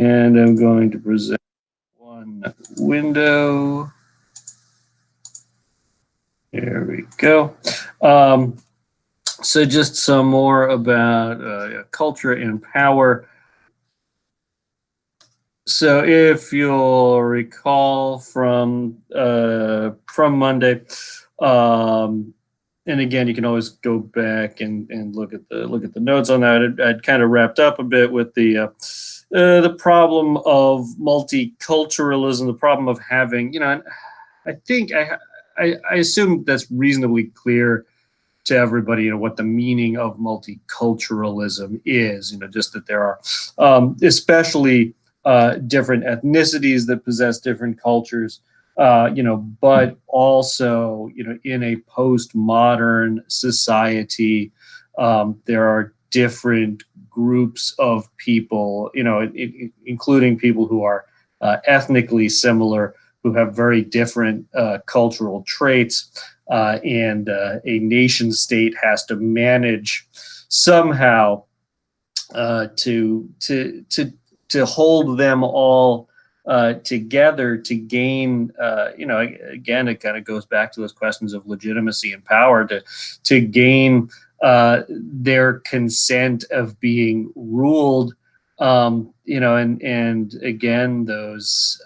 And I'm going to present one window. There we go. So just some more about culture and power. So if you'll recall from Monday, and again, you can always go back and look at the notes on that. I'd kind of wrapped up a bit with the problem of multiculturalism, the problem of having, I think I assume that's reasonably clear to everybody, what the meaning of multiculturalism is. Just that there are, especially different ethnicities that possess different cultures. But also, in a postmodern society, there are different groups of people, including people who are ethnically similar, who have very different cultural traits, and a nation state has to manage somehow to hold them all together to gain, again, it kind of goes back to those questions of legitimacy and power, to gain their consent of being ruled, and again, those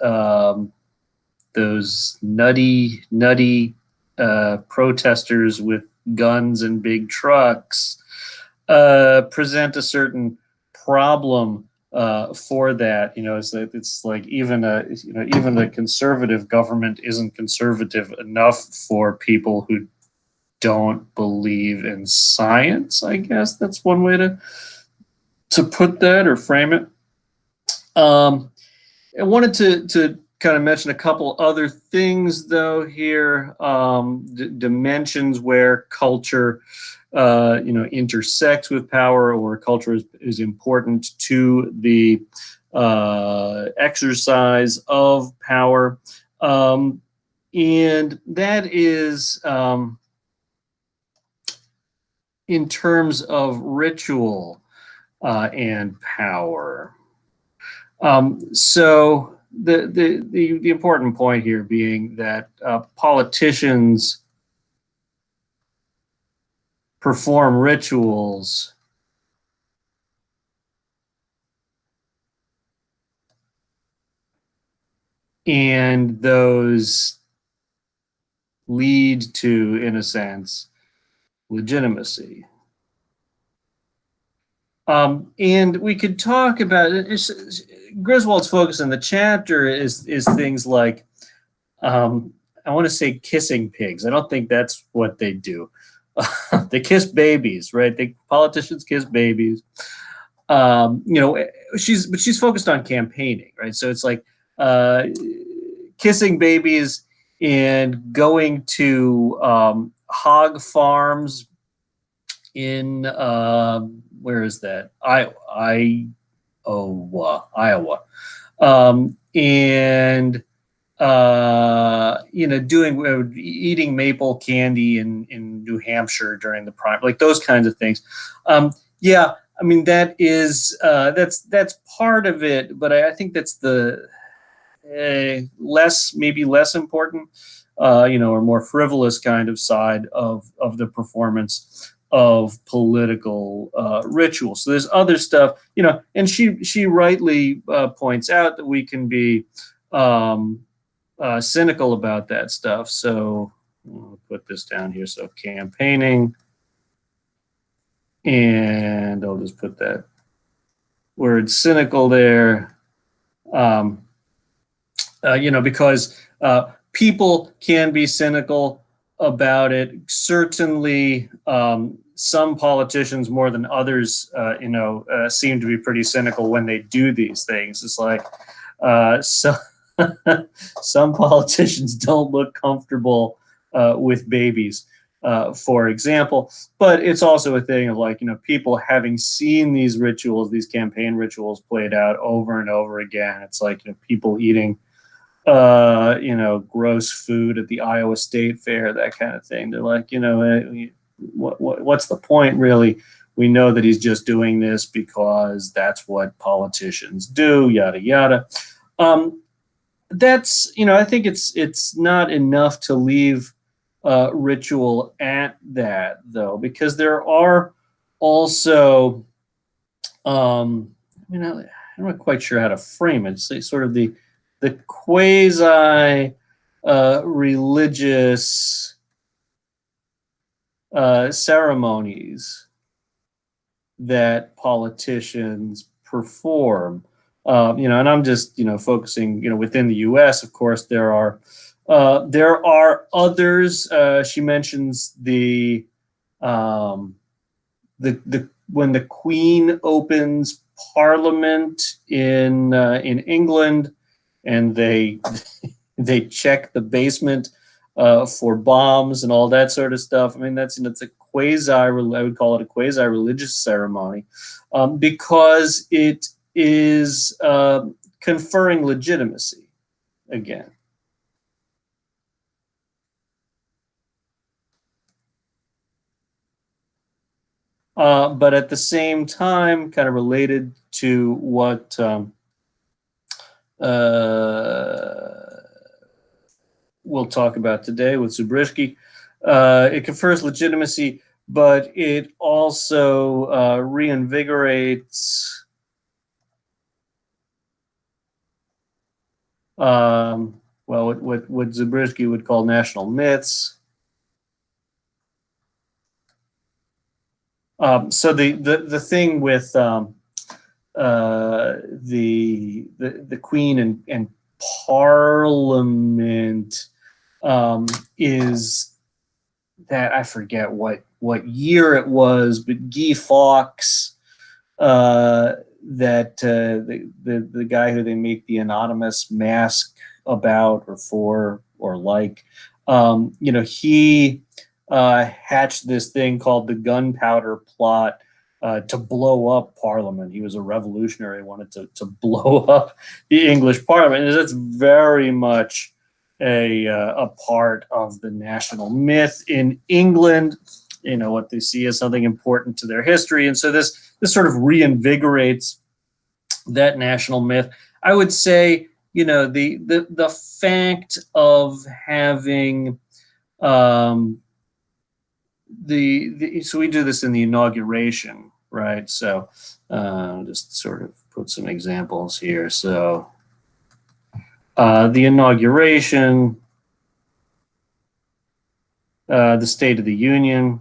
nutty protesters with guns and big trucks present a certain problem for that. It's like even a conservative government isn't conservative enough for people who don't believe in science. I guess that's one way to put that or frame it. I wanted to kind of mention a couple other things though here, dimensions where culture intersects with power, or culture is important to the exercise of power, and that is in terms of ritual and power. So the important point here being that politicians perform rituals and those lead to, in a sense, legitimacy. And we could talk about Griswold's focus in the chapter is things like, I want to say kissing pigs. I don't think that's what they do. They kiss babies, right? Politicians kiss babies. She's focused on campaigning, right? So it's like kissing babies and going to hog farms in where is that? Iowa. And eating maple candy in New Hampshire during the prime, like those kinds of things. Yeah, I mean that's part of it, but I think that's the maybe less important, or more frivolous kind of side of the performance of political ritual. So there's other stuff, and she rightly points out that we can be cynical about that stuff. So I'll put this down here. So campaigning, and I'll just put that word cynical there, because people can be cynical about it. Certainly, some politicians more than others, seem to be pretty cynical when they do these things. It's like some politicians don't look comfortable with babies, for example. But it's also a thing of like, people having seen these rituals, these campaign rituals played out over and over again. It's like, people eating gross food at the Iowa State Fair, that kind of thing. They're like, what's the point really We know that he's just doing this because that's what politicians do, yada yada. That's, I think it's not enough to leave ritual at that, though, because there are also, I'm not quite sure how to frame it. It's sort of the quasi religious ceremonies that politicians perform. And I'm just, focusing, within the U.S. Of course, there are others. She mentions the when the Queen opens Parliament in England, and they they check the basement for bombs and all that sort of stuff. I mean, it's a I would call it a quasi religious ceremony, because it is conferring legitimacy again. But at the same time, kind of related to what we'll talk about today with Zubrzycki, it confers legitimacy, but it also reinvigorates what Zubrzycki would call national myths. So the thing with the Queen and Parliament is that, I forget what year it was, but Guy Fawkes, that the guy who they make the anonymous mask about or for or like, he hatched this thing called the Gunpowder Plot to blow up Parliament. He was a revolutionary, wanted to blow up the English Parliament. And that's very much a part of the national myth in England. What they see as something important to their history, and so this sort of reinvigorates that national myth. I would say, the fact of having so we do this in the inauguration, right? So just sort of put some examples here. So the inauguration, the State of the Union,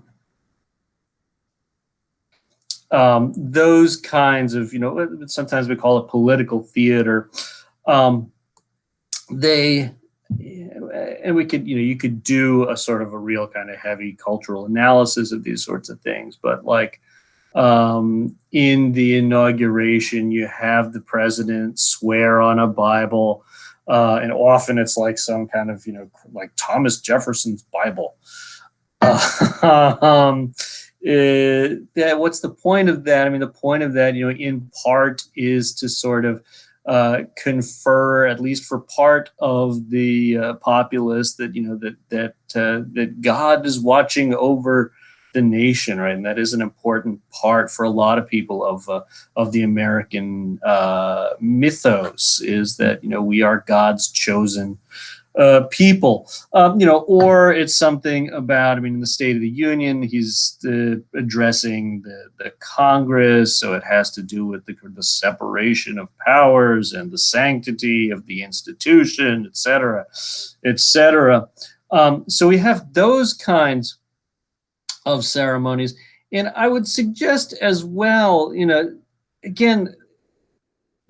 those kinds of, sometimes we call it political theater. And we could, you could do a sort of a real kind of heavy cultural analysis of these sorts of things. But like in the inauguration, you have the president swear on a Bible, and often it's like some kind of, like Thomas Jefferson's Bible. What's the point of that? I mean, the point of that, in part is to sort of confer, at least for part of the populace, that that God is watching over the nation, right? And that is an important part for a lot of people of the American mythos, is that we are God's chosen people, or it's something about, in the State of the Union, he's addressing the Congress, so it has to do with the separation of powers and the sanctity of the institution, et cetera, et cetera. So we have those kinds of ceremonies, and I would suggest as well, again,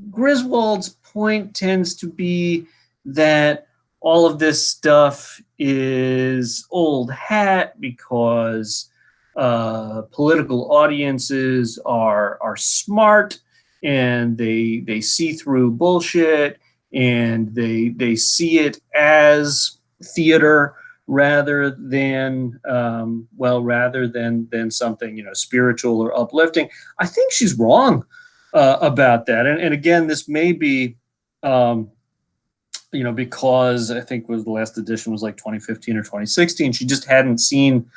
Griswold's point tends to be that all of this stuff is old hat because political audiences are smart, and they see through bullshit, and they see it as theater rather than something spiritual or uplifting. I think she's wrong about that, and again, this may be because I think the last edition was like 2015 or 2016. She just hadn't seen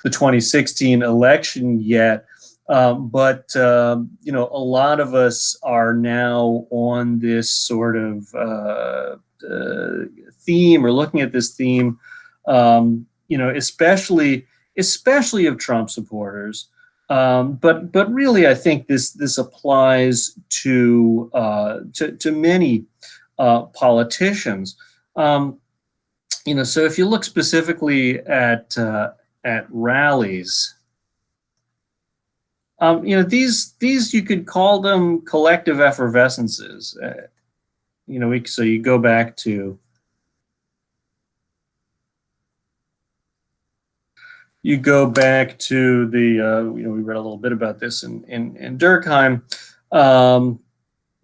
the 2016 election yet. But a lot of us are now on this sort of theme, or looking at this theme, especially of Trump supporters. But really, I think this applies to many politicians. So if you look specifically at rallies, these you could call them collective effervescences. So you go back to the we read a little bit about this in Durkheim.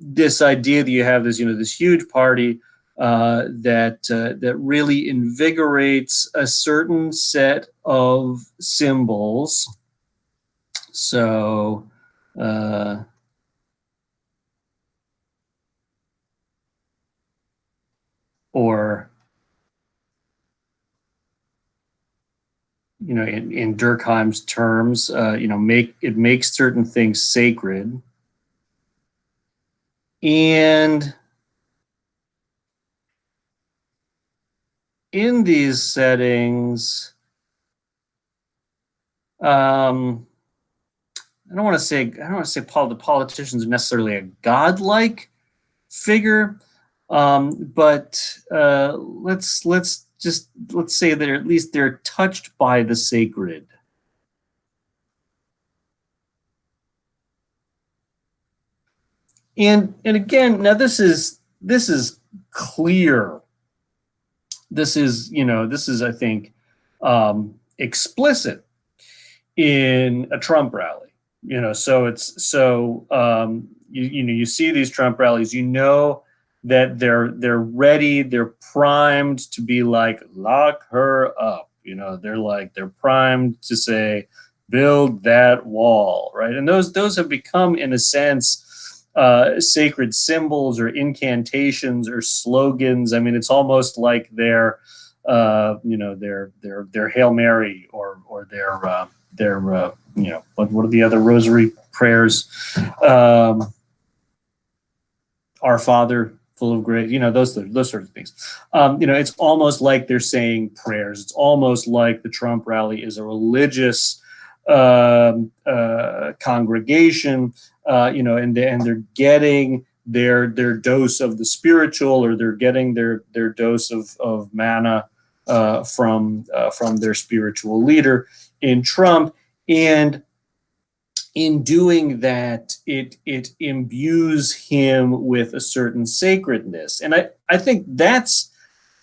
This idea that you have this huge party that really invigorates a certain set of symbols. So or in Durkheim's terms, makes certain things sacred. And in these settings, I don't want to say the politicians are necessarily a godlike figure, but let's say that at least they're touched by the sacred. And again, now this is clear. This is I think explicit in a Trump rally. You see these Trump rallies, that they're ready, they're primed to be like, lock her up. They're primed to say, build that wall, right? And those have become, in a sense, sacred symbols or incantations or slogans. I mean, it's almost like their Hail Mary or their what are the other rosary prayers? Our Father, full of grace, those sorts of things. It's almost like they're saying prayers. It's almost like the Trump rally is a religious congregation, and they're getting their dose of the spiritual, or they're getting their dose of manna from their spiritual leader in Trump. And in doing that, it imbues him with a certain sacredness. And I think that's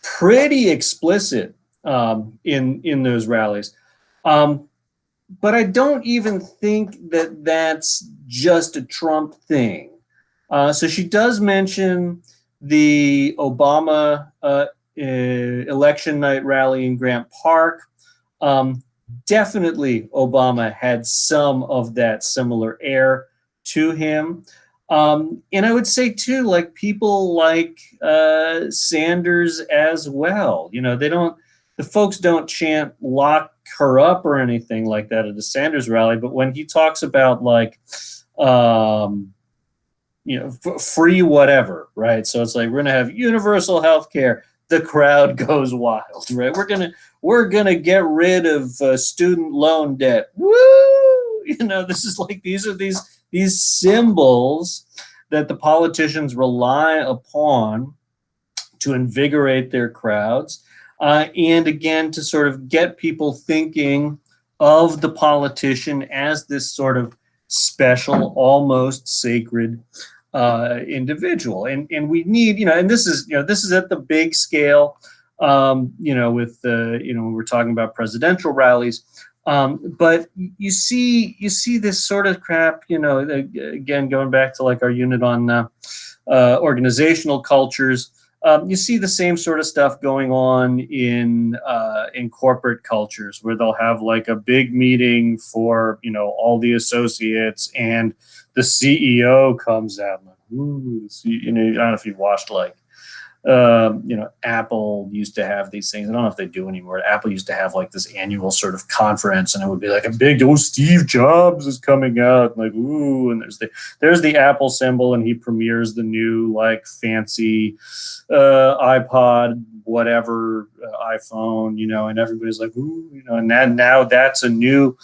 pretty explicit in those rallies. But I don't even think that that's just a Trump thing. So she does mention the Obama election night rally in Grant Park. Definitely Obama had some of that similar air to him. And I would say too, like people like Sanders as well. The folks don't chant lock her up or anything like that at the Sanders rally, but when he talks about free whatever, right? So it's like, we're gonna have universal health care. The crowd goes wild, right? We're gonna get rid of student loan debt. Woo! This is like, these are these symbols that the politicians rely upon to invigorate their crowds, and again to sort of get people thinking of the politician as this sort of special, almost sacred individual. And we need, and this is at the big scale, with when we're talking about presidential rallies. But you see this sort of crap, again, going back to like our unit on organizational cultures. You see the same sort of stuff going on in corporate cultures, where they'll have like a big meeting for all the associates, and the CEO comes out. Like, ooh, I don't know if you've watched like Apple used to have these things. I don't know if they do anymore. Apple used to have like this annual sort of conference, and it would be like a big, oh, Steve Jobs is coming out, and like, ooh, and there's the Apple symbol, and he premieres the new like fancy iPod, whatever, iPhone, and everybody's like, ooh, and now that's a new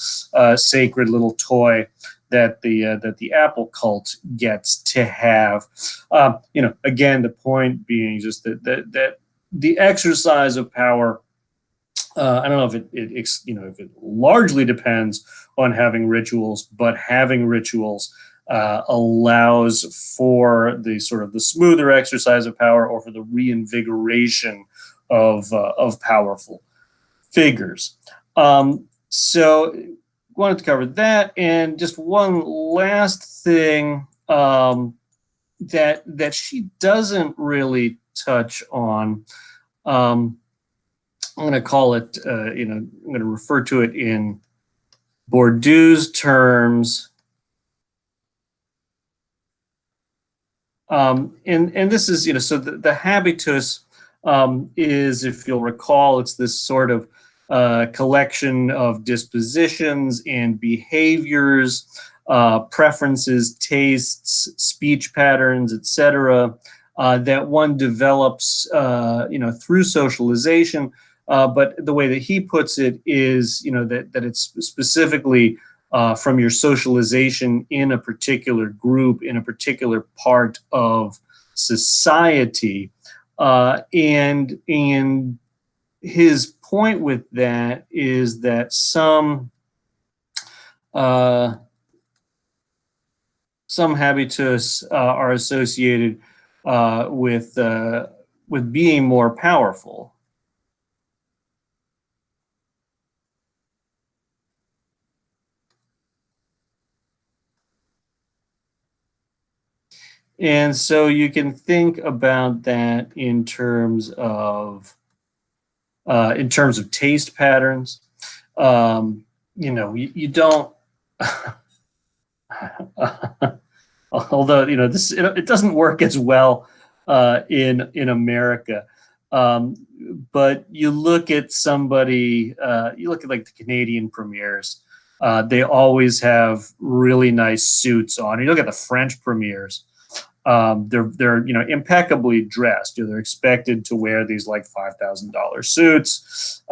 sacred little toy that the Apple cult gets to have. Again, the point being just that the exercise of power. I don't know if it largely depends on having rituals, but having rituals allows for the sort of the smoother exercise of power, or for the reinvigoration of powerful figures. So wanted to cover that, and just one last thing that she doesn't really touch on. I'm going to call it, I'm going to refer to it in Bourdieu's terms. And this is, so the habitus is, if you'll recall, it's this sort of collection of dispositions and behaviors, preferences, tastes, speech patterns, etc., that one develops, through socialization. But the way that he puts it is, that it's specifically from your socialization in a particular group, in a particular part of society, and his point with that is that some habitus are associated with being more powerful. And so you can think about that in terms of taste patterns. You don't. Although it doesn't work as well in America. But you look at somebody, you look at like the Canadian premiers. They always have really nice suits on. You look at the French premiers. They're impeccably dressed. They're expected to wear these like $5,000 suits.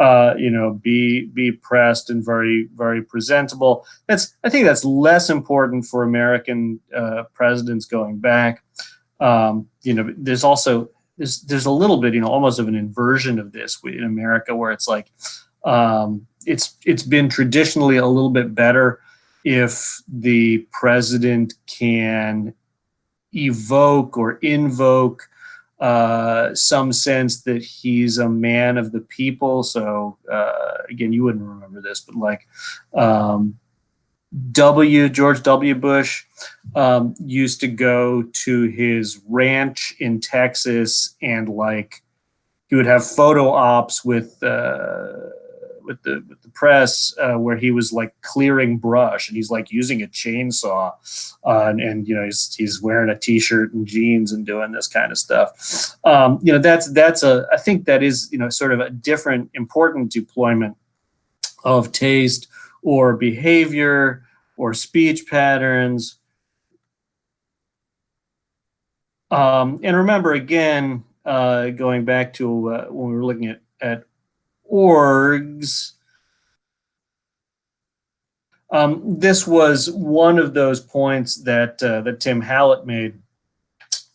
Be pressed and very, very presentable. I think that's less important for American presidents going back. There's also there's a little bit almost of an inversion of this in America, where it's like it's been traditionally a little bit better if the president can evoke or invoke some sense that he's a man of the people. So again, you wouldn't remember this, but like George W. Bush used to go to his ranch in Texas, and like he would have photo ops with the press where he was like clearing brush, and he's like using a chainsaw, and he's wearing a t-shirt and jeans and doing this kind of stuff. I think that is sort of a different important deployment of taste or behavior or speech patterns. And remember, again, going back to when we were looking at orgs, this was one of those points that Tim Hallett made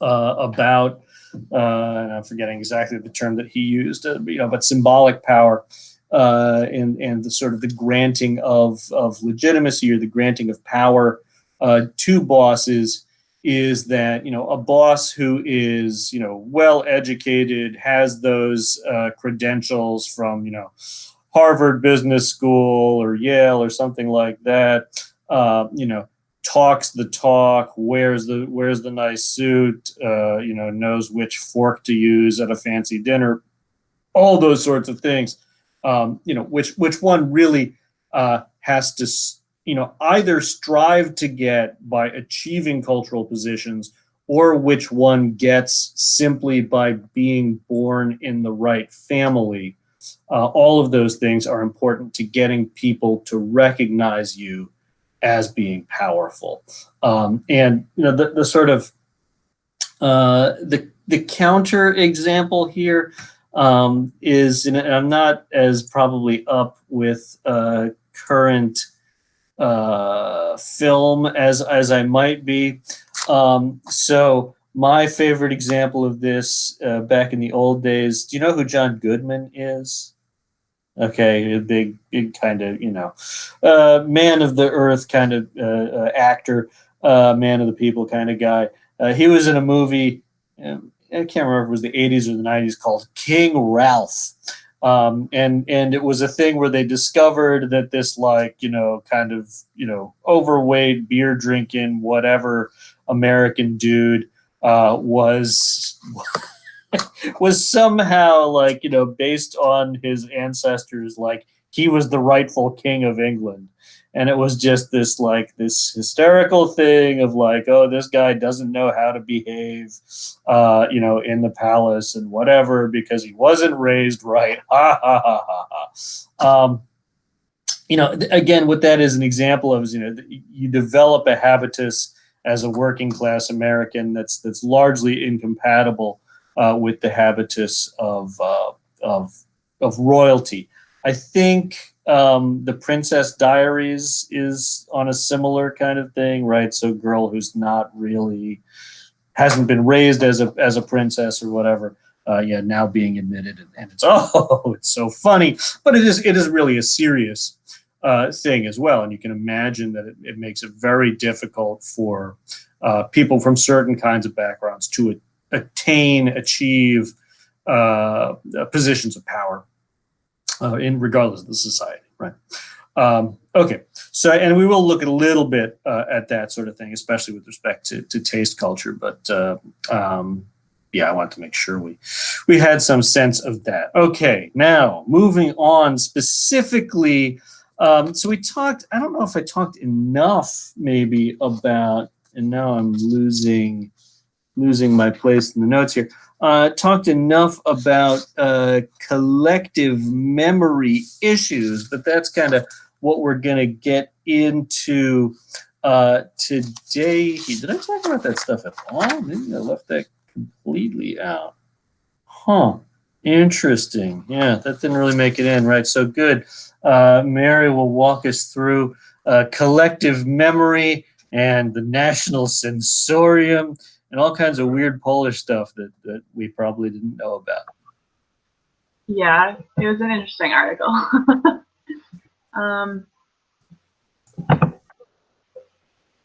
about, and I'm forgetting exactly the term that he used, but symbolic power, and the sort of the granting of legitimacy, or the granting of power to bosses, is that a boss who is well educated, has those credentials from Harvard Business School or Yale or something like that, talks the talk, wears the nice suit, knows which fork to use at a fancy dinner, all those sorts of things, which one really has to either strive to get by achieving cultural positions, or which one gets simply by being born in the right family. All of those things are important to getting people to recognize you as being powerful. And the sort of the counter example here is, and I'm not as probably up with current film as I might be. So my favorite example of this back in the old days. Do you know who John Goodman is? Okay, a big kind of, man of the earth kind of actor, man of the people kind of guy. He was in a movie, I can't remember if it was the 80s or the 90s, called King Ralph. And it was a thing where they discovered that this, like, kind of, overweight, beer drinking, whatever American dude was was somehow, like, based on his ancestors, like he was the rightful king of England. And it was just this, like, this hysterical thing of like, oh, this guy doesn't know how to behave, in the palace and whatever, because he wasn't raised right. Ha ha ha ha ha. Again, what that is an example of is, you develop a habitus as a working class American that's largely incompatible with the habitus of royalty. I think the Princess Diaries is on a similar kind of thing, right? So, girl who's not really hasn't been raised as a princess or whatever, now being admitted, and it's it's so funny, but it is really a serious thing as well, and you can imagine that it makes it very difficult for people from certain kinds of backgrounds to achieve positions of power in regardless of the society, right? Okay, so, and we will look a little bit at that sort of thing, especially with respect to taste culture. But I want to make sure we had some sense of that. Okay, now moving on specifically. So we talked. I don't know if I talked enough, maybe, about. And now I'm losing my place in the notes here. Talked enough about collective memory issues, but that's kind of what we're going to get into today. Did I talk about that stuff at all? Maybe I left that completely out. Huh. Interesting. Yeah, that didn't really make it in, right? So good. Mary will walk us through collective memory and the national sensorium and all kinds of weird Polish stuff that we probably didn't know about. Yeah, it was an interesting article. I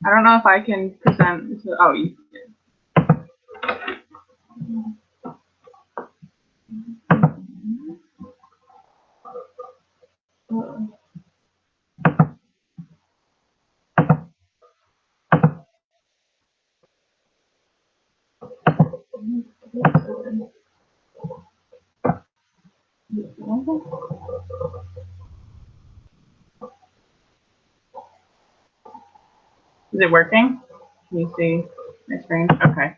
don't know if I can present. Oh, you did. Is it working? Can you see my screen? Okay.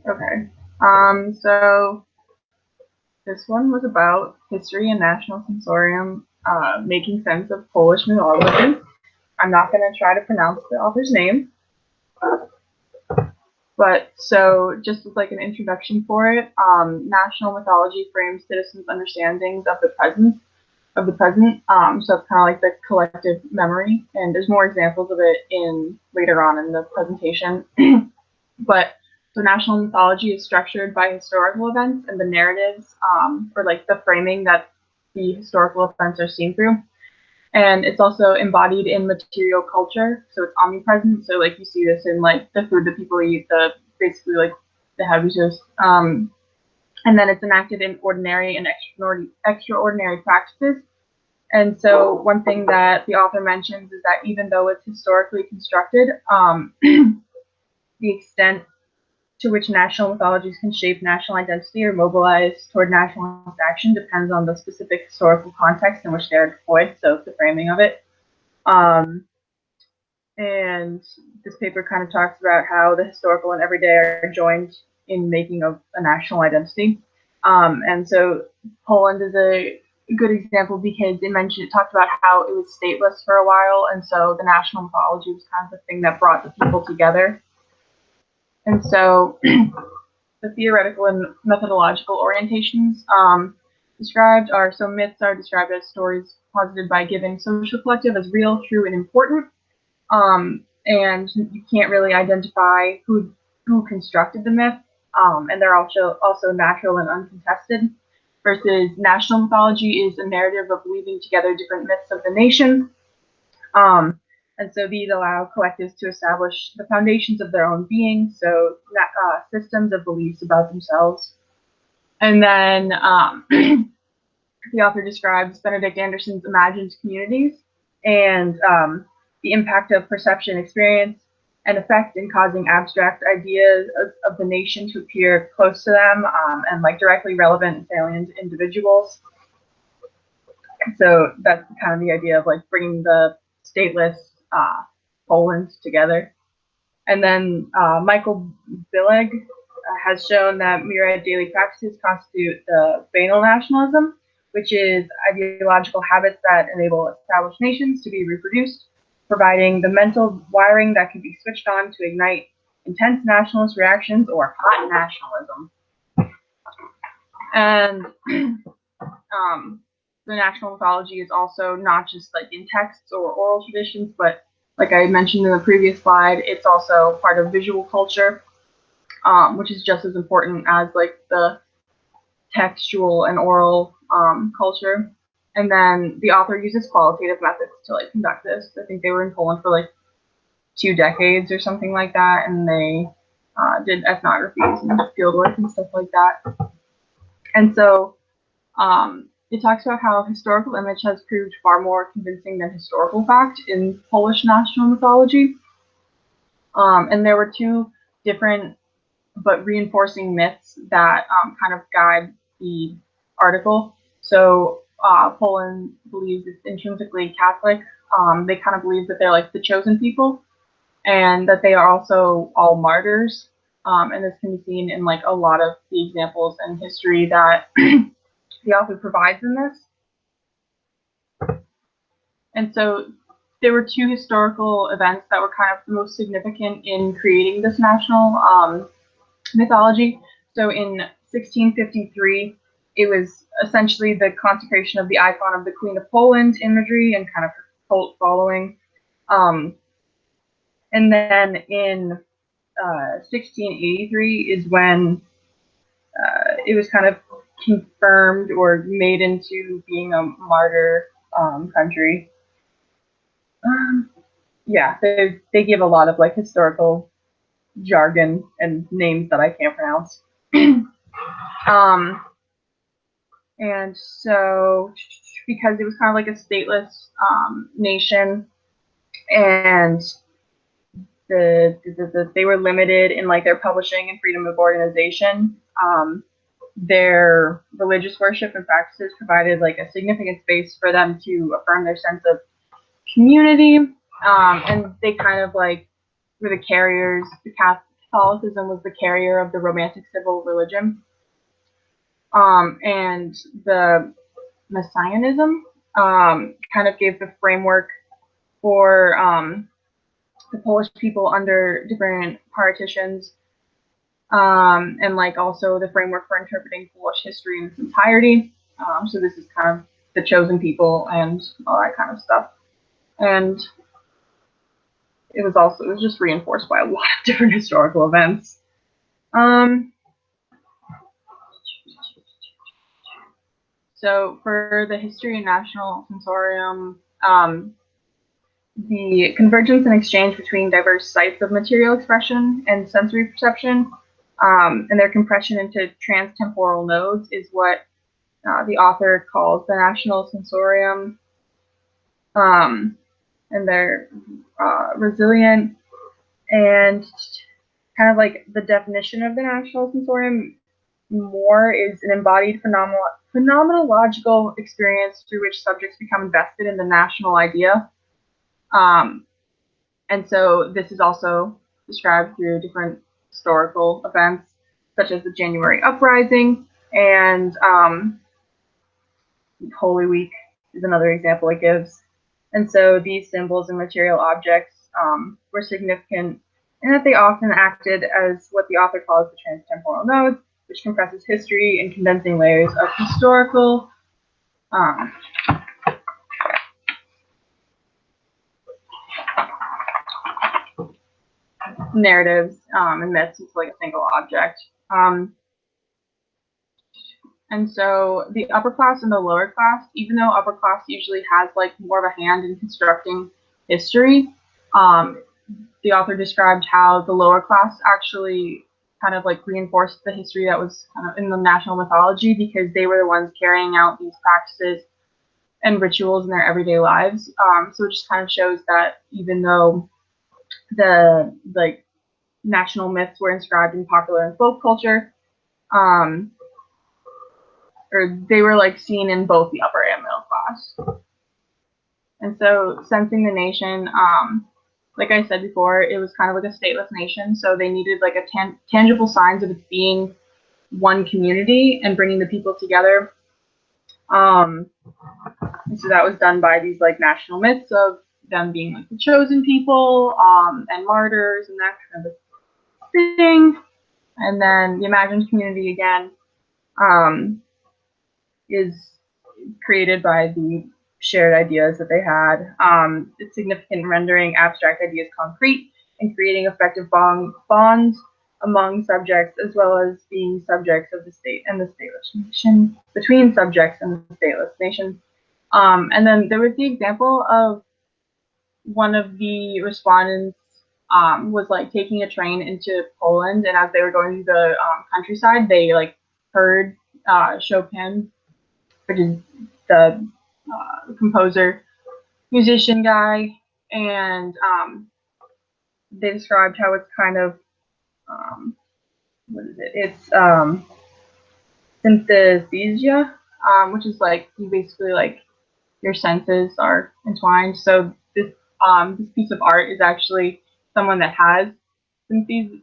Okay. So this one was about history and national sensorium, making sense of Polish mythology. I'm not going to try to pronounce the author's name. But so just as like an introduction for it, national mythology frames citizens' understandings of the present. So it's kind of like the collective memory, and there's more examples of it in later on in the presentation. But so national mythology is structured by historical events and the narratives, or like the framing that the historical events are seen through. And it's also embodied in material culture, so it's omnipresent. So like you see this in like the food that people eat, basically like the habitus. And then it's enacted in ordinary and extraordinary practices. And so one thing that the author mentions is that even though it's historically constructed, the extent to which national mythologies can shape national identity or mobilize toward nationalist action depends on the specific historical context in which they are deployed, so it's the framing of it. And this paper kind of talks about how the historical and everyday are joined in making of a national identity. And so Poland is a good example because it talked about how it was stateless for a while, and so the national mythology was kind of the thing that brought the people together. And so the theoretical and methodological orientations described are, so myths are described as stories posited by giving social collective as real, true, and important. And you can't really identify who constructed the myth, and they're also natural and uncontested. Versus national mythology is a narrative of weaving together different myths of the nation. And so these allow collectives to establish the foundations of their own being, so systems of beliefs about themselves. And then the author describes Benedict Anderson's imagined communities and the impact of perception, experience, and effect in causing abstract ideas of the nation to appear close to them and like directly relevant and salient to individuals. So that's kind of the idea of like bringing the stateless Poland together. And then Michael Billig has shown that myriad daily practices constitute the banal nationalism, which is ideological habits that enable established nations to be reproduced, providing the mental wiring that can be switched on to ignite intense nationalist reactions or hot nationalism. And the national mythology is also not just like in texts or oral traditions, but like I mentioned in the previous slide, it's also part of visual culture, which is just as important as like the textual and oral culture. And then the author uses qualitative methods to like conduct this. I think they were in Poland for like 2 decades or something like that, and they did ethnographies and fieldwork and stuff like that. And so it talks about how historical image has proved far more convincing than historical fact in Polish national mythology. And there were 2 different but reinforcing myths that kind of guide the article. So Poland believes it's intrinsically Catholic. They kind of believe that they're like the chosen people and that they are also all martyrs. And this can be seen in like a lot of the examples in history that the author provides in this. And so there were 2 historical events that were kind of the most significant in creating this national mythology. So in 1653, it was essentially the consecration of the icon of the Queen of Poland imagery and kind of her cult following. And then in 1683 is when it was kind of confirmed or made into being a martyr country. Yeah, they give a lot of like historical jargon and names that I can't pronounce. And so because it was kind of like a stateless nation, and they were limited in like their publishing and freedom of organization, their religious worship and practices provided like a significant space for them to affirm their sense of community, and they kind of like were the carriers. The Catholicism was the carrier of the Romantic civil religion, and the Messianism kind of gave the framework for the Polish people under different partitions, and like also the framework for interpreting Polish history in its entirety. So this is kind of the chosen people and all that kind of stuff. And it was just reinforced by a lot of different historical events. So for the History and National Sensorium, the convergence and exchange between diverse sites of material expression and sensory perception, and their compression into transtemporal nodes is what the author calls the National Sensorium. And they're resilient and kind of like the definition of the national sensorium more is an embodied phenomenological experience through which subjects become invested in the national idea. And so this is also described through different historical events, such as the January Uprising, and Holy Week is another example it gives. And so these symbols and material objects were significant in that they often acted as what the author calls the transtemporal nodes, which compresses history in condensing layers of historical narratives and myths into like a single object. And so the upper class and the lower class, even though upper class usually has like more of a hand in constructing history, the author described how the lower class actually kind of like reinforced the history that was kind of in the national mythology, because they were the ones carrying out these practices and rituals in their everyday lives. So it just kind of shows that even though the like national myths were inscribed in popular and folk culture, or they were like seen in both the upper and middle class. And so sensing the nation, like I said before, it was kind of like a stateless nation, so they needed like a tangible signs of it being one community and bringing the people together. And so that was done by these like national myths of them being like the chosen people, and martyrs and that kind of thing. And then the imagined community again is created by the shared ideas that they had. It's significant in rendering abstract ideas concrete and creating effective bonds among subjects, as well as being subjects of the state and the stateless nation, between subjects and the stateless nation. And then there was the example of one of the respondents was like taking a train into Poland, and as they were going to the countryside, they like heard Chopin, which is the composer, musician guy, and they described how it's kind of what is it? It's synesthesia, which is like you basically like your senses are entwined. So this piece of art is actually someone that has synesthesia.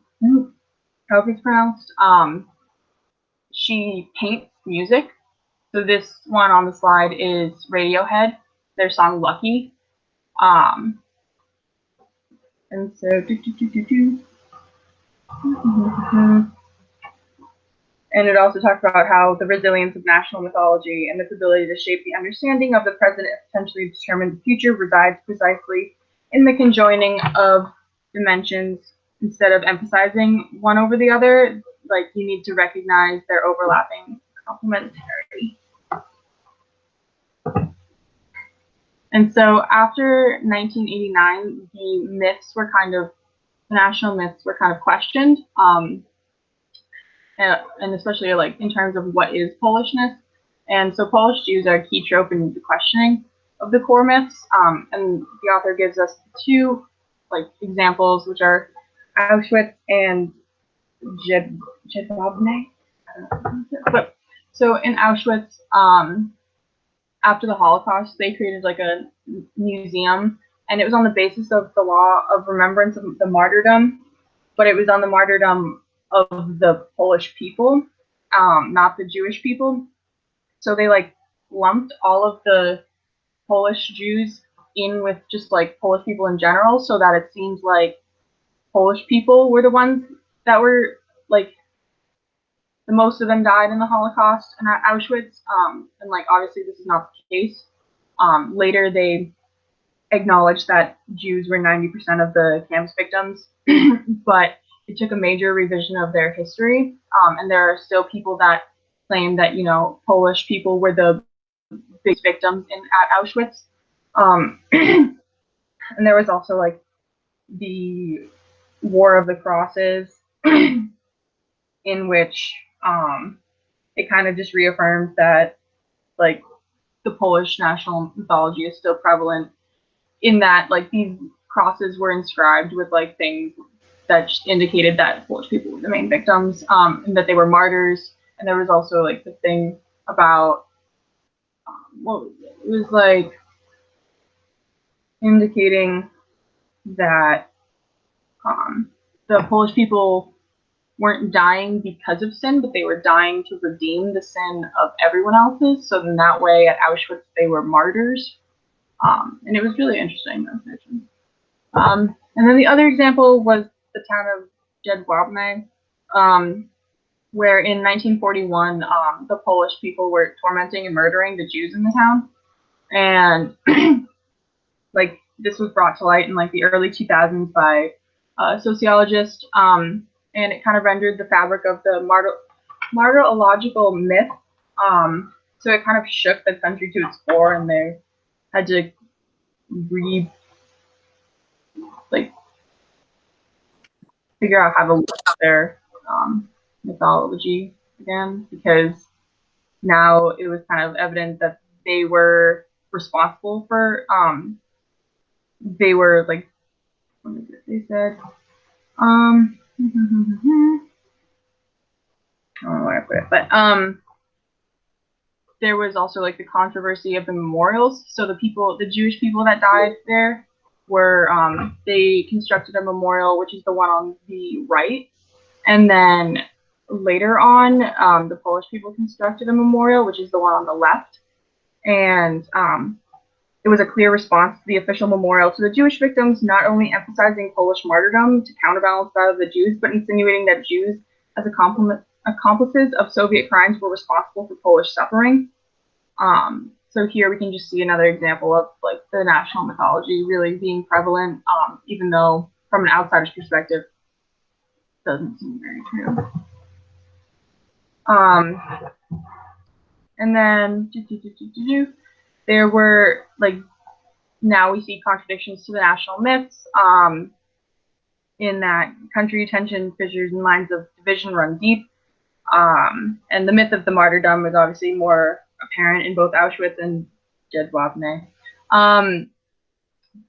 How it's pronounced. She paints music. So this one on the slide is Radiohead, their song Lucky. And so and it also talks about how the resilience of national mythology and its ability to shape the understanding of the present and potentially determine the future resides precisely in the conjoining of dimensions. Instead of emphasizing one over the other, like you need to recognize their overlapping complementarity. And so after 1989, the national myths were kind of questioned, and especially like in terms of what is Polishness. And so Polish Jews are a key trope in the questioning of the core myths. And the author gives us two like examples, which are Auschwitz and Jedwabne. But so in Auschwitz, after the Holocaust, they created like a museum, and it was on the basis of the law of remembrance of the martyrdom, but it was on the martyrdom of the Polish people, not the Jewish people. So they like lumped all of the Polish Jews in with just like Polish people in general, so that it seems like Polish people were the ones that were like the most of them died in the Holocaust and at Auschwitz. And like obviously this is not the case. Later they acknowledged that Jews were 90% of the camp's victims, but it took a major revision of their history. And there are still people that claim that, you know, Polish people were the big victims at Auschwitz. And there was also like the War of the Crosses, in which it kind of just reaffirmed that like the Polish national mythology is still prevalent, in that like these crosses were inscribed with like things that indicated that Polish people were the main victims, and that they were martyrs. And there was also like the thing about what was it? It was like indicating that the Polish people weren't dying because of sin, but they were dying to redeem the sin of everyone else's. So in that way, at Auschwitz, they were martyrs. And it was really interesting. And then the other example was the town of Jedwabne, where in 1941, the Polish people were tormenting and murdering the Jews in the town. And like this was brought to light in like the early 2000s by a sociologist, and it kind of rendered the fabric of the martyrological myth. So it kind of shook the country to its core, and they had to figure out how to look at their mythology again, because now it was kind of evident that they were responsible for they were like, what is it they said, I don't know where I put it, but there was also like the controversy of the memorials. So the Jewish people that died there were, they constructed a memorial, which is the one on the right, and then later on, the Polish people constructed a memorial, which is the one on the left, and it was a clear response to the official memorial to the Jewish victims, not only emphasizing Polish martyrdom to counterbalance that of the Jews, but insinuating that Jews, as accomplices of Soviet crimes, were responsible for Polish suffering. So here we can just see another example of like the national mythology really being prevalent, even though from an outsider's perspective, it doesn't seem very true. And then there were like, now we see contradictions to the national myths, in that country tension, fissures, and lines of division run deep. And the myth of the martyrdom is obviously more apparent in both Auschwitz and Jedwabne.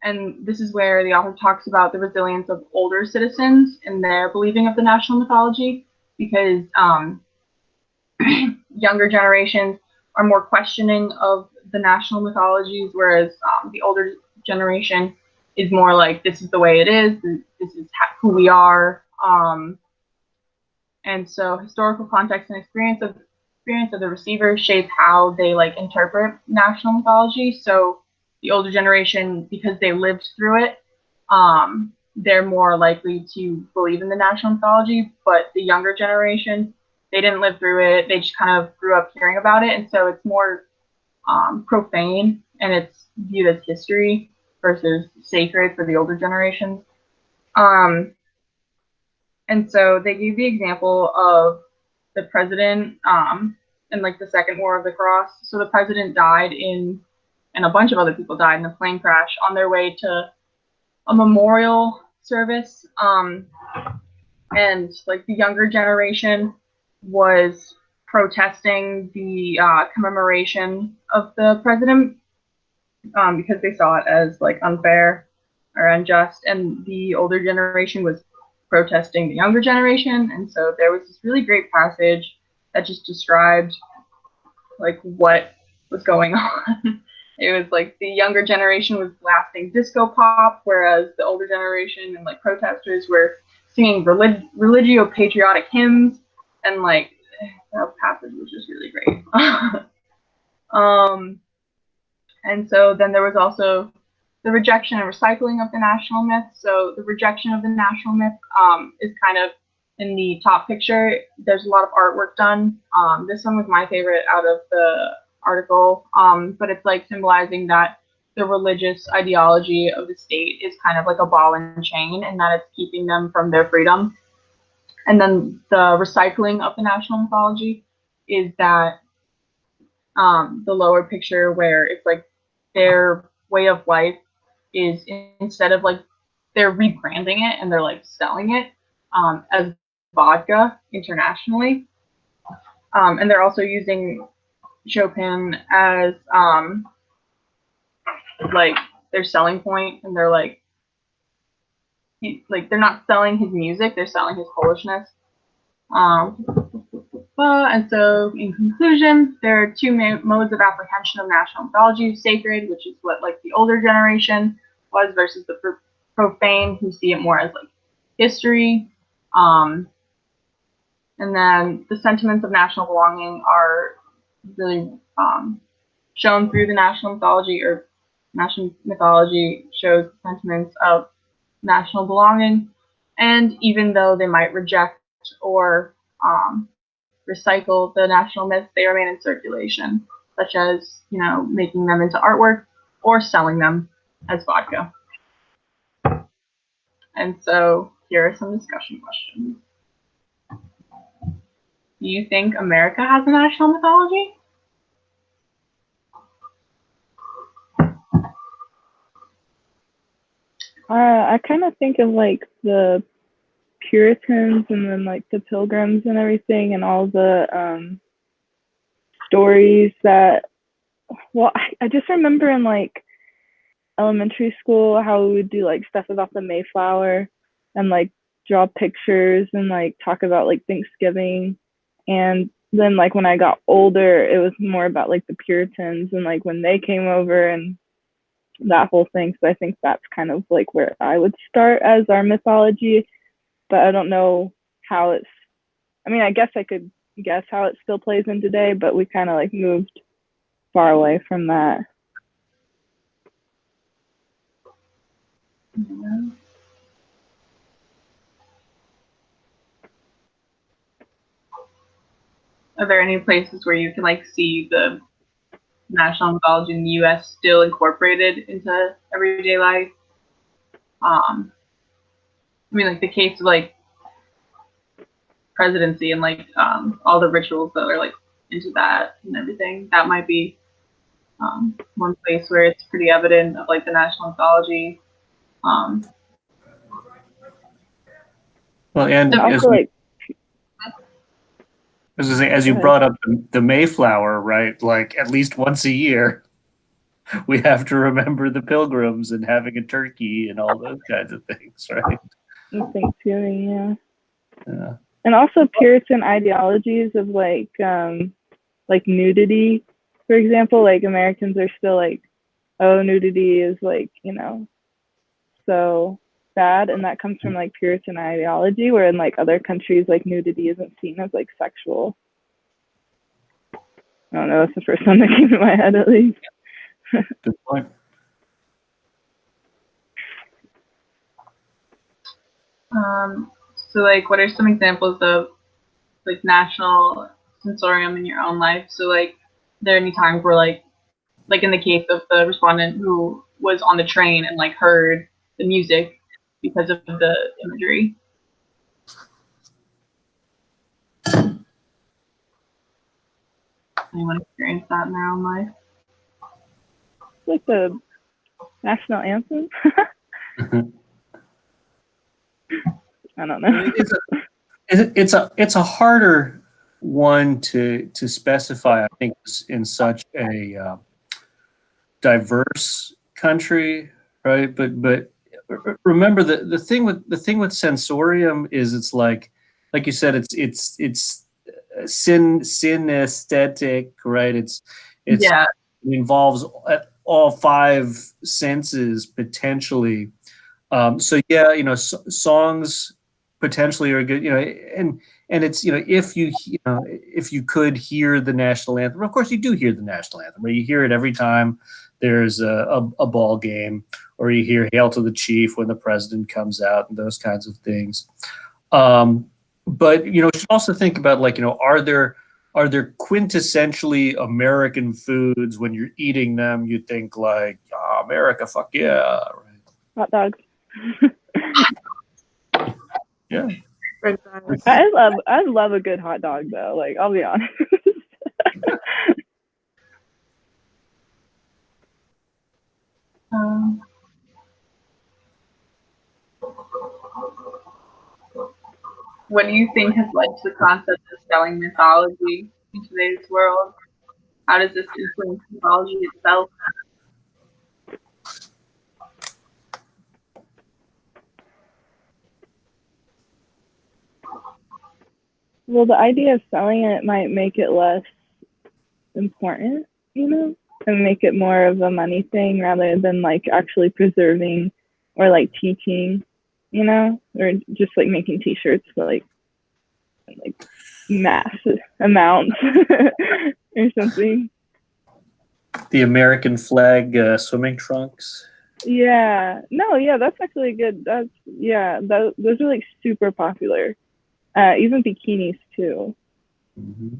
And this is where the author talks about the resilience of older citizens in their believing of the national mythology, because younger generations are more questioning of the national mythologies, whereas the older generation is more like, this is the way it is, this is who we are. And so historical context and experience of the receiver shape how they like interpret national mythology. So the older generation, because they lived through it, they're more likely to believe in the national mythology, but the younger generation, they didn't live through it. They just kind of grew up hearing about it. And so it's more profane, and it's viewed as history versus sacred for the older generations. And so they gave the example of the president in like the Second War of the Cross. So the president died and a bunch of other people died in a plane crash on their way to a memorial service. And like the younger generation was protesting the commemoration of the president, because they saw it as like unfair or unjust, and the older generation was protesting the younger generation. And so there was this really great passage that just described like what was going on. It was like the younger generation was blasting disco pop, whereas the older generation and like protesters were singing religio-patriotic hymns, and like that passage was just really great. And so then there was also the rejection and recycling of the national myth. So the rejection of the national myth is kind of in the top picture. There's a lot of artwork done. This one was my favorite out of the article, but it's like symbolizing that the religious ideology of the state is kind of like a ball and chain, and that it's keeping them from their freedom. And then the recycling of the national mythology is that the lower picture, where it's like their way of life is, instead of like, they're rebranding it and they're like selling it as vodka internationally. And they're also using Chopin as like their selling point, and they're like they're not selling his music, they're selling his Polishness. And so, in conclusion, there are two modes of apprehension of national mythology: sacred, which is what like the older generation was, versus the profane, who see it more as like history. And then the sentiments of national belonging are really shown through the national mythology, or national mythology shows sentiments of national belonging. And even though they might reject or recycle the national myths, they remain in circulation, such as, making them into artwork or selling them as vodka. And so here are some discussion questions. Do you think America has a national mythology? I kind of think of like the Puritans and then like the Pilgrims and everything, and all the stories that, well, I just remember in like elementary school how we would do like stuff about the Mayflower and like draw pictures and like talk about like Thanksgiving. And then like when I got older, it was more about like the Puritans and like when they came over and that whole thing. So I think that's kind of like where I would start as our mythology, but I don't know how it's, I mean, I guess I could guess how it still plays in today, but we kind of like moved far away from that. Mm-hmm. Are there any places where you can like see the national mythology in the U.S. still incorporated into everyday life? I mean, like the case of like presidency and like all the rituals that are like into that and everything. That might be one place where it's pretty evident of like the national mythology. Well, and also like, as you brought up the Mayflower, right? Like at least once a year, we have to remember the Pilgrims and having a turkey and all those kinds of things, right? Thanksgiving, Yeah. And also Puritan ideologies of like nudity, for example. Like Americans are still like, oh, nudity is like, so bad, and that comes from like Puritan ideology, where in like other countries like nudity isn't seen as like sexual. I don't know, that's the first one that came to my head at least. Good point. So like what are some examples of like national sensorium in your own life? So like there any times where like in the case of the respondent who was on the train and like heard the music because of the imagery? Anyone experience that in their own life? Like the national anthem. I don't know. It's a harder one to specify. I think in such a diverse country, right? But remember the thing with sensorium is it's like you said, it's synesthetic, right? It involves all five senses potentially. So yeah, songs potentially are good, and it's if you could hear the national anthem, of course you do hear the national anthem, or you hear it every time there's a ball game, or you hear "Hail to the Chief" when the president comes out, and those kinds of things. But you should also think about like are there quintessentially American foods when you're eating them? You think like, oh, America, fuck yeah, right? Hot dogs. Yeah. I love a good hot dog though. Like I'll be honest. What do you think has led to the concept of selling mythology in today's world? How does this influence mythology itself? Well, the idea of selling it might make it less important, and make it more of a money thing rather than like actually preserving or like teaching, or just like making t-shirts for like mass amounts or something. The American flag swimming trunks. Yeah. No, yeah, that's actually good. Those are like super popular. Even bikinis too. Mm-hmm.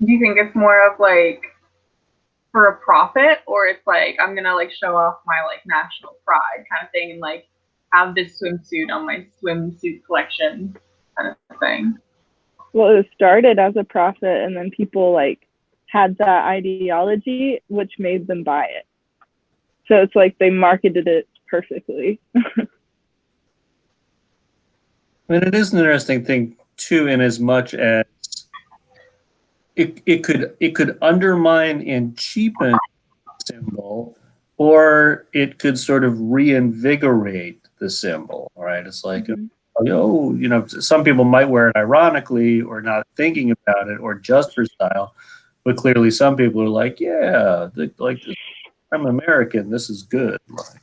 Do you think it's more of like for a profit, or it's like I'm gonna like show off my like national pride kind of thing and like have this swimsuit on my swimsuit collection kind of thing? Well, it started as a profit, and then people like had that ideology, which made them buy it. So it's like they marketed it perfectly. I mean, it is an interesting thing too, in as much as it could undermine and cheapen the symbol, or it could sort of reinvigorate the symbol. Right? It's like, some people might wear it ironically or not thinking about it or just for style, but clearly some people are like, yeah, like I'm American, this is good. Like,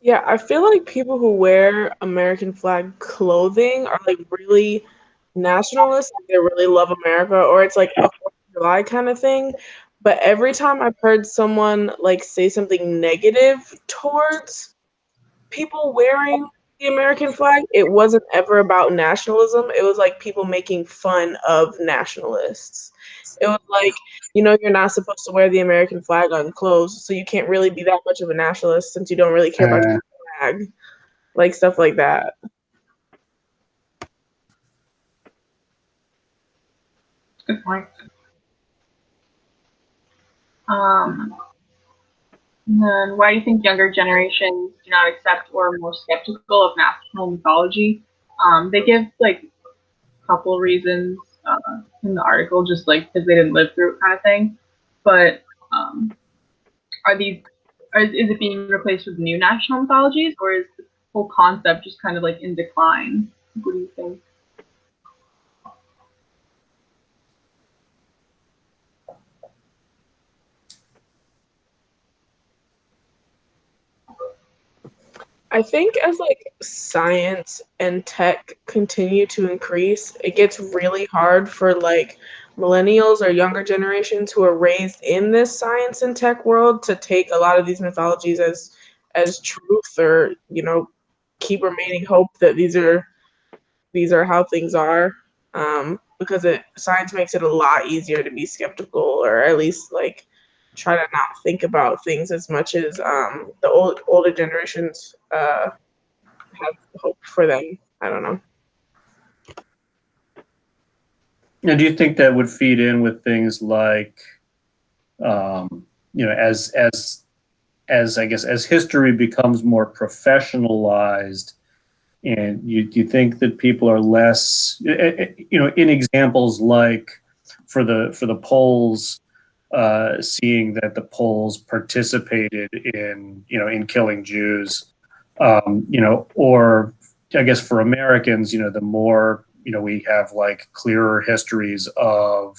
Yeah, I feel like people who wear American flag clothing are like really nationalist, like they really love America, or it's like a 4th of July kind of thing. But every time I've heard someone like say something negative towards people wearing the American flag, it wasn't ever about nationalism. It was like people making fun of nationalists. It was like, you're not supposed to wear the American flag on clothes, so you can't really be that much of a nationalist since you don't really care about your flag, like stuff like that. Good point. And then why do you think younger generations do not accept or are more skeptical of national mythology? They give like a couple reasons in the article, just like because they didn't live through it, kind of thing. But are these, is it being replaced with new national mythologies, or is the whole concept just kind of like in decline? What do you think? I think as like science and tech continue to increase, it gets really hard for like millennials or younger generations who are raised in this science and tech world to take a lot of these mythologies as truth, or keep remaining hope that these are how things are, because science makes it a lot easier to be skeptical, or at least like try to not think about things as much as the older generations have hope for them. I don't know. and do you think that would feed in with things like, as I guess as history becomes more professionalized, and you think that people are less, in examples like for the Poles, seeing that the Poles participated in killing Jews, or I guess for Americans, the more we have like clearer histories of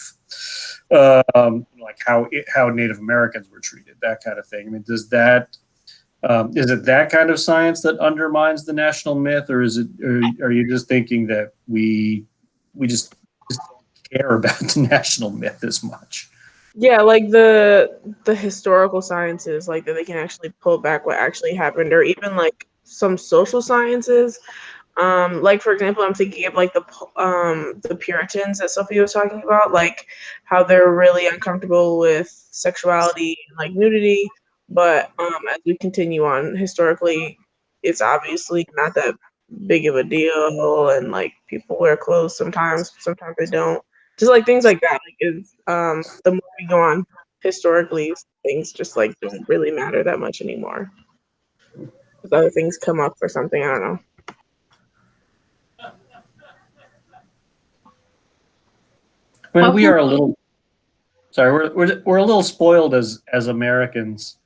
like how Native Americans were treated, that kind of thing. I mean, does that is it that kind of science that undermines the national myth, or is it? Or are you just thinking that we just don't care about the national myth as much? Yeah, like the historical sciences, like that they can actually pull back what actually happened, or even like some social sciences. Like for example, I'm thinking of like the Puritans that Sophie was talking about, like how they're really uncomfortable with sexuality and like nudity. But as we continue on historically, it's obviously not that big of a deal, and like people wear clothes sometimes they don't. Just like things like that. Like is the more we go on historically, things just like don't really matter that much anymore. Because other things come up or something. I don't know. I mean, we are a little sorry. We're a little spoiled as Americans,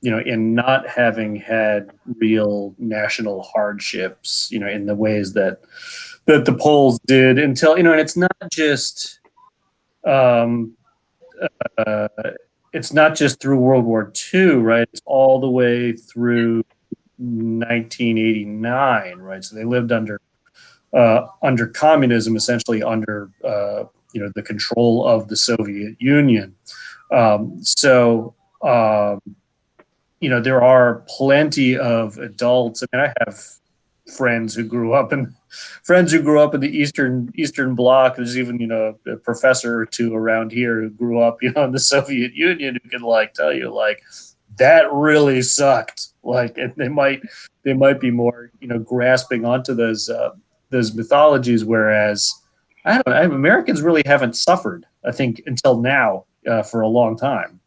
in not having had real national hardships, in the ways that the Poles did until, and it's not just, um, uh, it's not just through World War II, right? It's all the way through 1989, right? So they lived under communism, essentially under the control of the Soviet Union. So there are plenty of adults. I mean, I have friends who grew up in the Eastern Bloc. There's even a professor or two around here who grew up in the Soviet Union who can tell you that really sucked. And they might be more grasping onto those mythologies, whereas I don't know, Americans really haven't suffered, I think, until now for a long time.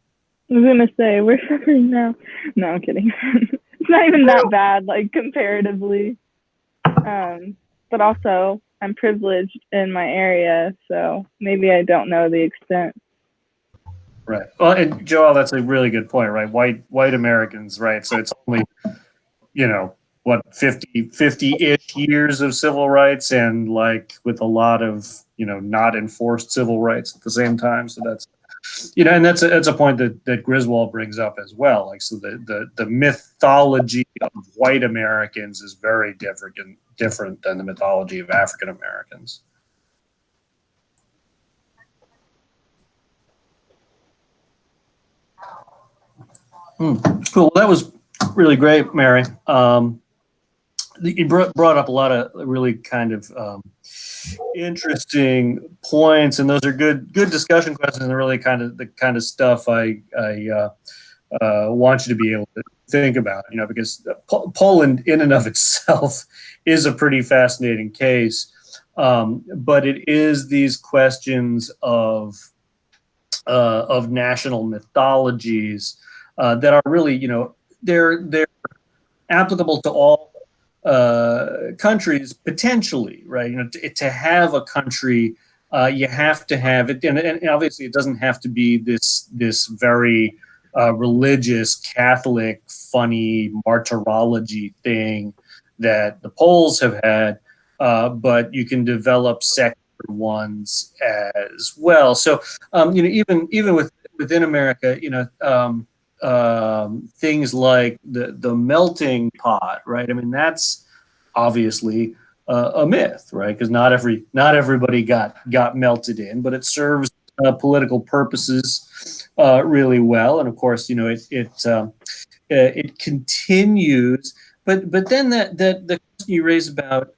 I was gonna say we're suffering now. No, I'm kidding. It's not even that bad, comparatively. But also, I'm privileged in my area, so maybe I don't know the extent. Right. Well, and Joel, that's a really good point, right? White Americans, right? So it's only, what, 50-ish years of civil rights, and with a lot of, not enforced civil rights at the same time. So that's, and that's a point that Griswold brings up as well. So the mythology of white Americans is very different than the mythology of African Americans. Cool. Well, that was really great, Mary. You brought up a lot of really kind of interesting points, and those are good discussion questions, and really the kind of stuff I want you to be able to think about. Because Poland in and of itself is a pretty fascinating case, but it is these questions of national mythologies that are really, they're applicable to all countries potentially, right? To have a country, you have to have it, and obviously it doesn't have to be this very religious, Catholic, funny martyrology thing that the Poles have had, but you can develop secular ones as well. So, even within America, things like the melting pot, right? I mean, that's obviously a myth, right? Because not everybody got melted in, but it serves political purposes really well, and of course, it continues. But then the question you raise about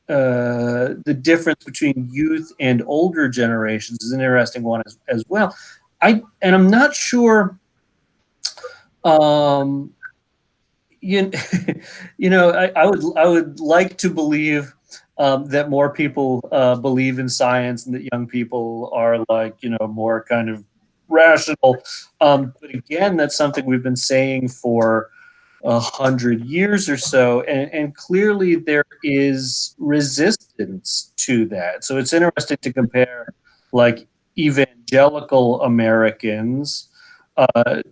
the difference between youth and older generations is an interesting one as well. I'm not sure. I would like to believe that more people believe in science, and that young people are more kind of rational. But again, that's something we've been saying for 100 years or so, and clearly there is resistance to that. So it's interesting to compare evangelical Americans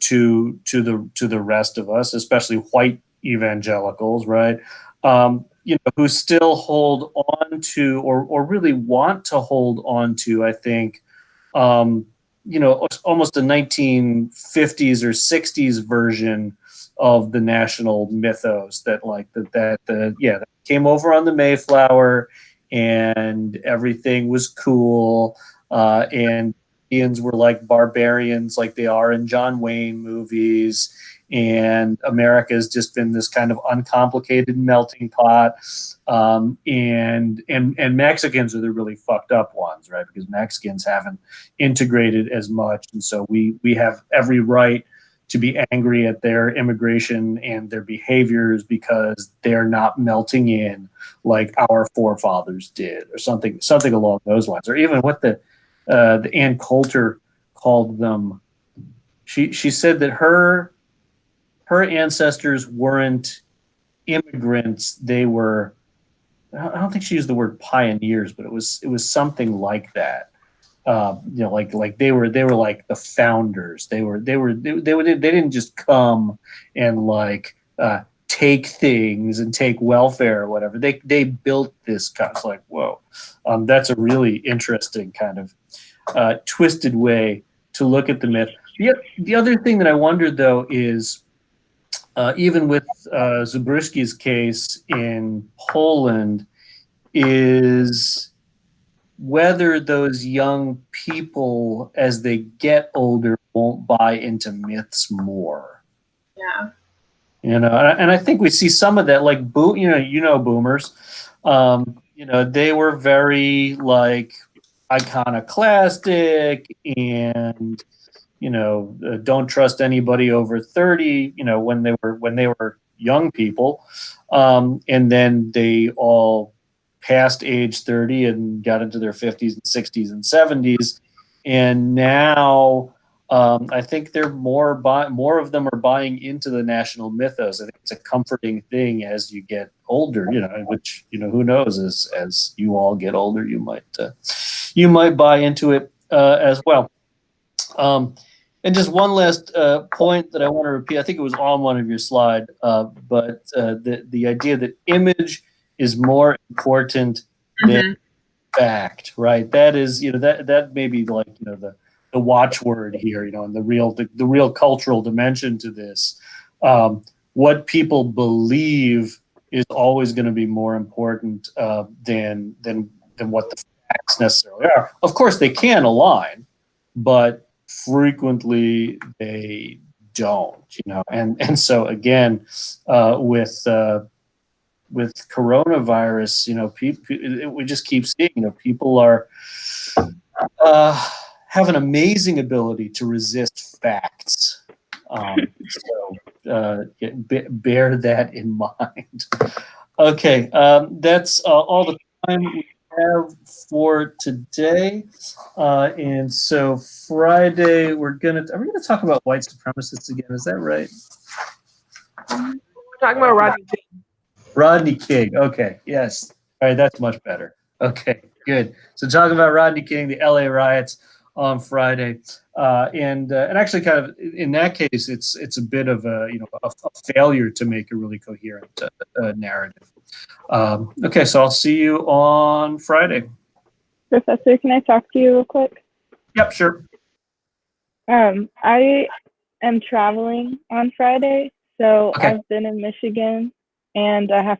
to the rest of us, especially white evangelicals, right? Who still hold on to, or really want to hold on to, I think, almost a 1950s or 60s version of the national mythos that that came over on the Mayflower, and everything was cool, and Indians were like barbarians, like they are in John Wayne movies, and America has just been this kind of uncomplicated melting pot, and Mexicans are the really fucked up ones, right? Because Mexicans haven't integrated as much, and so we have every right to be angry at their immigration and their behaviors because they're not melting in like our forefathers did, or something along those lines, or even what the Ann Coulter called them. She said that her ancestors weren't immigrants; they were. I don't think she used the word pioneers, but it was something like that. like they were like the founders. They didn't just come and like take things and take welfare or whatever. They built this kind of like, whoa, that's a really interesting kind of twisted way to look at the myth. The other thing that I wondered though is even with Zubrzycki's case in Poland is whether those young people, as they get older, won't buy into myths more. Yeah. And I think we see some of that, like boomers. They were very like iconoclastic and don't trust anybody over 30. When they were young people, and then they all past age 30 and got into their 50s and 60s and 70s, and now I think they're more of them are buying into the national mythos. I think it's a comforting thing as you get older, which who knows, as you all get older, you might buy into it as well. And just one last point that I want to repeat. I think it was on one of your slides, but the idea that image is more important than fact, right? That is, that may be like, the watchword here, and the real cultural dimension to this. What people believe is always going to be more important than what the facts necessarily are. Of course, they can align, but frequently they don't, and so again, with coronavirus, we just keep seeing, people are have an amazing ability to resist facts. So bear that in mind. Okay, that's all the time we have for today. And so Friday, are we gonna talk about white supremacists again? Is that right? We're talking about Rodney King. Rodney King. Okay. Yes. All right. That's much better. Okay. Good. So talking about Rodney King, the LA riots on Friday, and actually, kind of in that case, it's a bit of a failure to make a really coherent narrative. Okay. So I'll see you on Friday. Professor, can I talk to you real quick? Yep. Sure. I am traveling on Friday, so Okay. I've been in Michigan, and I have